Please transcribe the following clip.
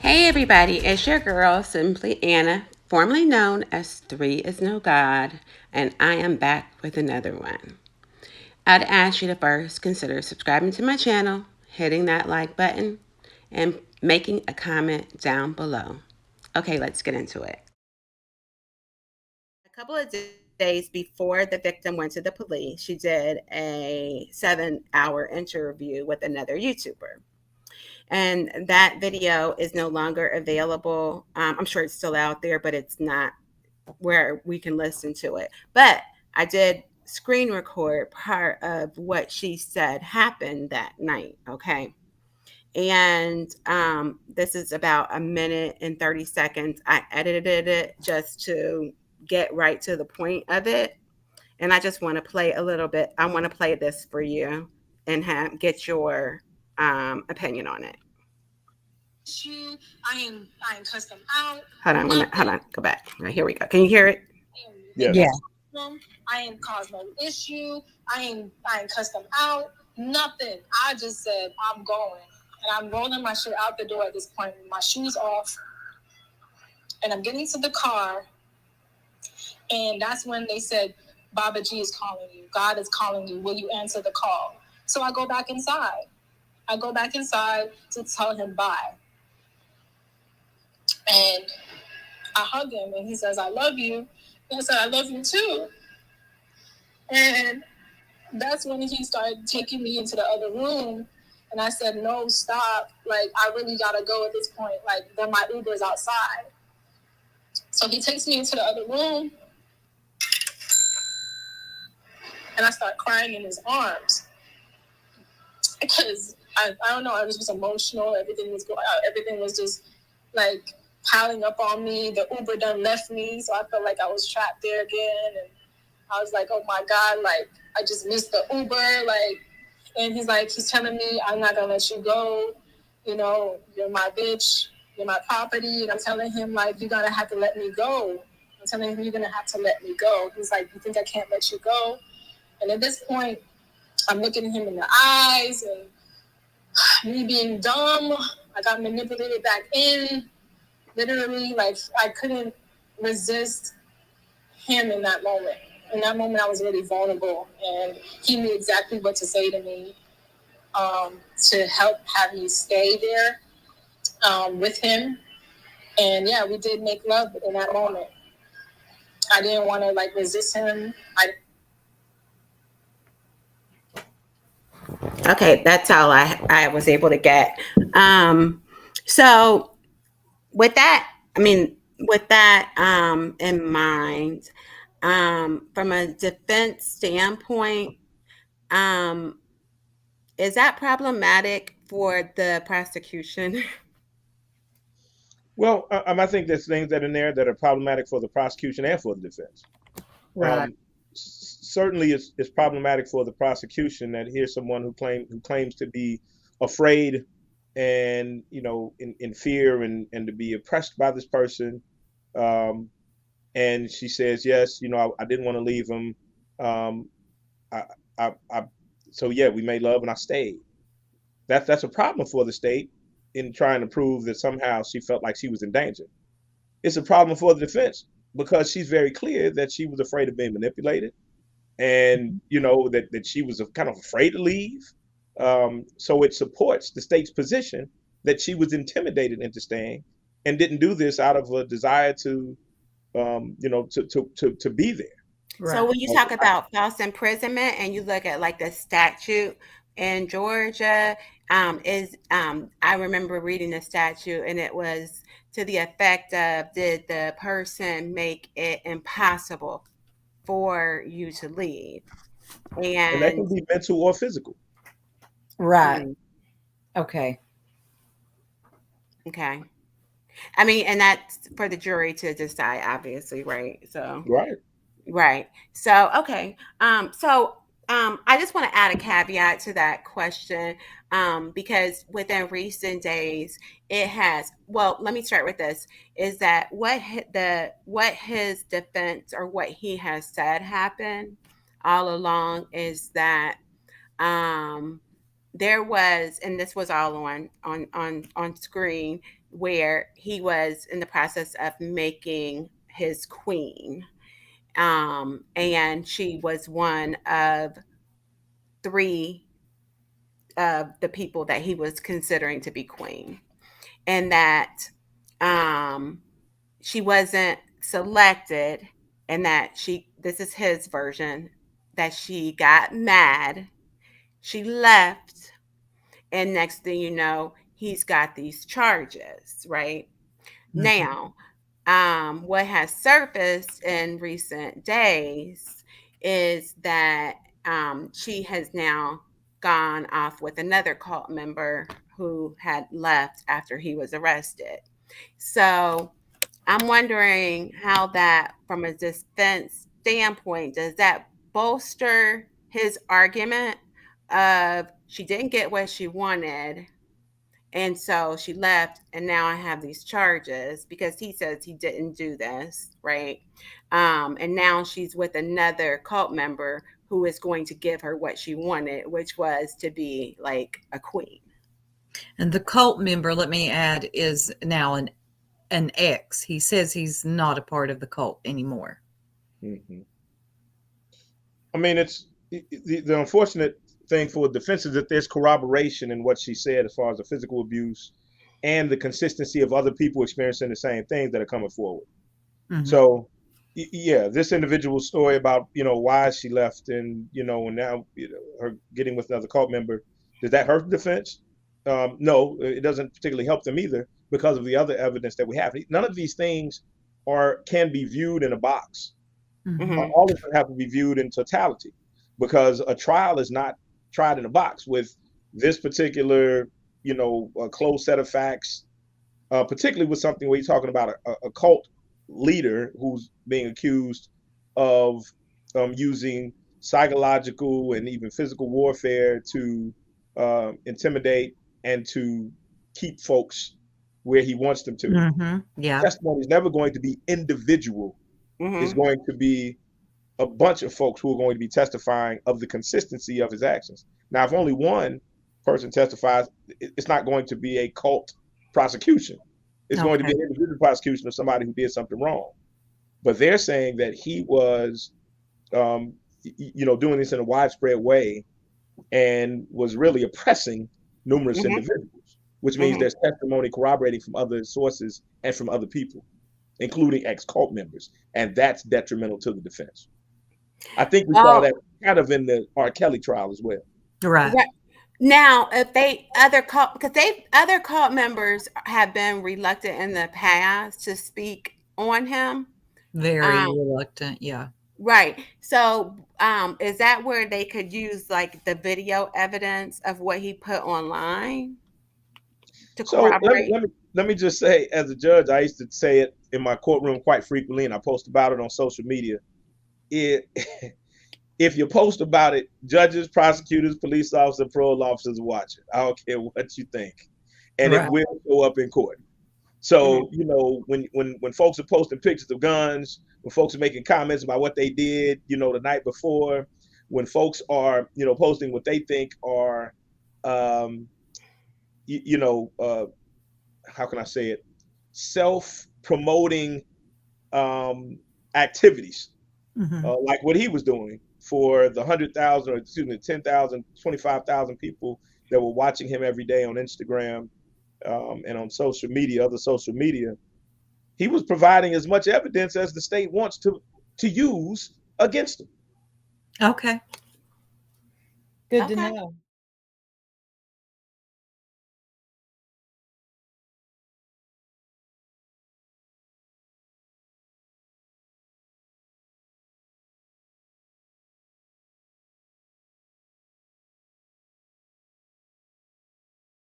Hey everybody, it's your girl, Simply Anna, formerly known as Three is No God, and I am back with another one. I'd ask you to first consider subscribing to my channel, hitting that like button, and making a comment down below. Okay, let's get into it. A couple of days before the victim went to the police, she did a 7-hour interview with another YouTuber. And that video is no longer available. I'm sure it's still out there, but it's not where we can listen to it. But I did screen record part of what she said happened that night. Okay. And this is about a minute and 30 seconds. I edited it just to get right to the point of it. And I just want to play a little bit. I want to play this for you and get your opinion on it. I am custom out. Hold on, go back. Right, here we go. Can you hear it? Yes. Yeah. I ain't caused no issue. I ain't custom out. Nothing. I just said I'm going. And I'm rolling my shit out the door at this point with my shoes off. And I'm getting to the car. And that's when they said, Baba G is calling you. God is calling you. Will you answer the call? So I go back inside. To tell him bye. And I hug him and he says, I love you. And I said, I love you too. And that's when he started taking me into the other room. And I said, no, stop. Like, I really got to go at this point. Like, then my Uber's outside. So he takes me into the other room. And I start crying in his arms. Because, I don't know, I was just emotional. Everything was just, like, piling up on me. The Uber done left me. So I felt like I was trapped there again. And I was like, oh, my God, like, I just missed the Uber, like, and he's telling me, I'm not going to let you go. You know, you're my bitch. You're my property. And I'm telling him, like, you're going to have to let me go. I'm telling him, you're going to have to let me go. He's like, you think I can't let you go? And at this point, I'm looking him in the eyes and me being dumb. I got manipulated back in. Literally, like, I couldn't resist him in that moment. In that moment, I was really vulnerable, and he knew exactly what to say to me to help have me stay there with him. And yeah, we did make love in that moment. I didn't want to like resist him. Okay, that's all I was able to get. So with that, in mind, from a defense standpoint, um, is that problematic for the prosecution? Well, I think there's things that are in there that are problematic for the prosecution and for the defense. Right. Certainly, it's problematic for the prosecution that here's someone who claims to be afraid and in fear and to be oppressed by this person. Um, and she says, yes, I didn't want to leave him. Um, I, I, so yeah, we made love and I stayed. That's a problem for the state in trying to prove that somehow she felt like she was in danger. It's a problem for the defense because she's very clear that she was afraid of being manipulated, and that she was kind of afraid to leave. So it supports the state's position that she was intimidated into staying and didn't do this out of a desire to to be there. Right. So when you talk about false imprisonment and you look at like the statute in Georgia, I remember reading the statute and it was to the effect of, did the person make it impossible for you to leave? And that can be mental or physical. Right. Okay. Okay. I mean, and that's for the jury to decide, obviously, right? So right. So okay. I just want to add a caveat to that question, because within recent days, it has. Well, let me start with this: is that what his defense or what he has said happened all along is that there was, and this was all on screen, where he was in the process of making his queen. And she was one of 3 of the people that he was considering to be queen. And that she wasn't selected, and that this is his version, that she got mad, she left, and next thing you know, he's got these charges, right? Now, what has surfaced in recent days is that she has now gone off with another cult member who had left after he was arrested. So I'm wondering how that, from a defense standpoint, does that bolster his argument of she didn't get what she wanted, and so she left, and now I have these charges because he says he didn't do this, right? And now she's with another cult member who is going to give her what she wanted, which was to be like a queen. And the cult member, let me add, is now an ex. He says he's not a part of the cult anymore. Mm-hmm. I mean, it's the unfortunate thing for defense is that there's corroboration in what she said as far as the physical abuse and the consistency of other people experiencing the same things that are coming forward. So, yeah, this individual's story about, why she left and, and now her getting with another cult member, does that hurt the defense? No, it doesn't particularly help them either because of the other evidence that we have. None of these things can be viewed in a box. All of them have to be viewed in totality, because a trial is not tried in a box with this particular, a closed set of facts, particularly with something where you're talking about a cult leader who's being accused of using psychological and even physical warfare to intimidate and to keep folks where he wants them to. Yeah. Testimony is never going to be individual. It's going to be a bunch of folks who are going to be testifying of the consistency of his actions. Now, if only one person testifies, it's not going to be a cult prosecution. It's going to be an individual prosecution of somebody who did something wrong. But they're saying that he was, doing this in a widespread way and was really oppressing numerous individuals, which means there's testimony corroborating from other sources and from other people, including ex-cult members. And that's detrimental to the defense. I think we saw that kind of in the R. Kelly trial as well. Right. Now, if other cult members have been reluctant in the past to speak on him. Very reluctant, yeah. Right. So is that where they could use like the video evidence of what he put online to corroborate? Let me just say, as a judge, I used to say it in my courtroom quite frequently, and I post about it on social media. If you post about it, judges, prosecutors, police officers, parole officers watch it. I don't care what you think, and it will show up in court. So when folks are posting pictures of guns, when folks are making comments about what they did, the night before, when folks are posting what they think are, how can I say it, self-promoting activities, like what he was doing for the 100,000 or 10,000, 25,000 people that were watching him every day on Instagram and on social media, other social media. He was providing as much evidence as the state wants to use against him. Okay. Good to know.